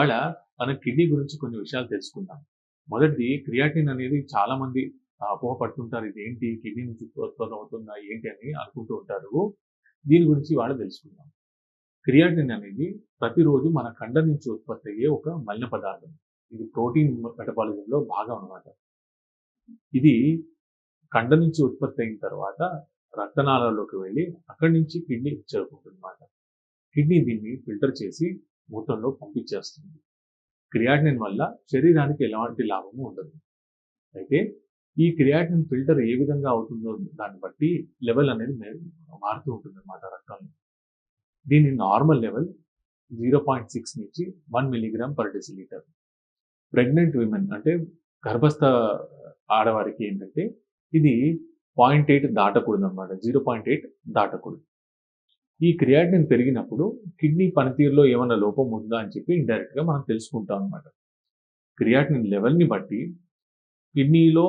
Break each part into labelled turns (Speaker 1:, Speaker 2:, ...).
Speaker 1: ఇవాళ మనం కిడ్నీ గురించి కొన్ని విషయాలు తెలుసుకుందాం. మొదటిది క్రియాటిన్ అనేది చాలామంది అపోహ పడుతుంటారు. ఇదేంటి కిడ్నీ నుంచి ఉత్పత్తి అవుతుందా ఏంటి అని అనుకుంటూ ఉంటారు. దీని గురించి ఇవాళ తెలుసుకుందాం. క్రియాటిన్ అనేది ప్రతిరోజు మన కండ నుంచి ఉత్పత్తి అయ్యే ఒక మలిన పదార్థం. ఇది ప్రోటీన్ మెటబాలిజంలో భాగం అన్నమాట. ఇది కండ నుంచి ఉత్పత్తి అయిన తర్వాత రక్తనాళాల్లోకి వెళ్ళి అక్కడి నుంచి కిడ్నీ చేరుకుంటుందన్నమాట. కిడ్నీ దీన్ని ఫిల్టర్ చేసి మూత్రంలో పంపించేస్తుంది. క్రియాటినిన్ వల్ల శరీరానికి ఎలాంటి లాభము ఉండదు. అయితే ఈ క్రియాటినిన్ ఫిల్టర్ ఏ విధంగా అవుతుందో దాన్ని బట్టి లెవెల్ అనేది మారుతూ ఉంటుందన్నమాట రక్తంలో. దీని నార్మల్ లెవెల్ 0.6 నుంచి 1 milligram per decilitre. Pregnant women అంటే గర్భస్థ ఆడవారికి ఏంటంటే ఇది 0.8 దాటకూడదన్నమాట. 0.8 దాటకూడదు. ఈ క్రియాటినిన్ పెరిగినప్పుడు కిడ్నీ పనితీరులో ఏమైనా లోపం ఉందా అని చెప్పి ఇండైరెక్ట్‌గా మనం తెలుసుకుంటాం అన్నమాట. క్రియాటినిన్ లెవెల్‌ని బట్టి కిడ్నీలో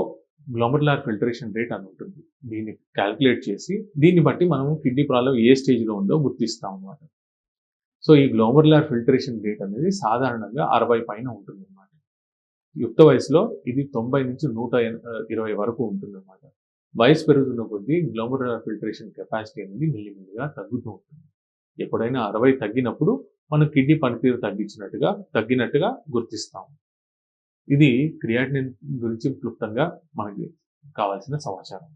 Speaker 1: గ్లోమెరులార్ ఫిల్టరేషన్ రేట్ అని ఉంటుంది. దీన్ని కాలిక్యులేట్ చేసి దీన్ని బట్టి మనం కిడ్నీ ప్రాబ్లమ్ ఏ స్టేజ్‌లో ఉందో గుర్తిస్తాం అన్నమాట. సో ఈ గ్లోమెరులార్ ఫిల్టరేషన్ రేట్ అనేది సాధారణంగా 60 పైన ఉంటుందన్నమాట. యుక్త వయసులో ఇది 90 నుంచి 120 వరకు ఉంటుందన్నమాట. వయసు పెరుగుతున్న కొద్దీ గ్లోమెరులార్ ఫిల్టరేషన్ కెపాసిటీ అనేది మెల్లిమెల్లిగా తగ్గుతూ ఉంటుంది. ఎప్పుడైనా 60 తగ్గినప్పుడు మనం కిడ్నీ పనితీరు తగ్గినట్టుగా గుర్తిస్తాం. ఇది క్రియాటినిన్ గురించి క్లుప్తంగా మనకి కావాల్సిన సమాచారం.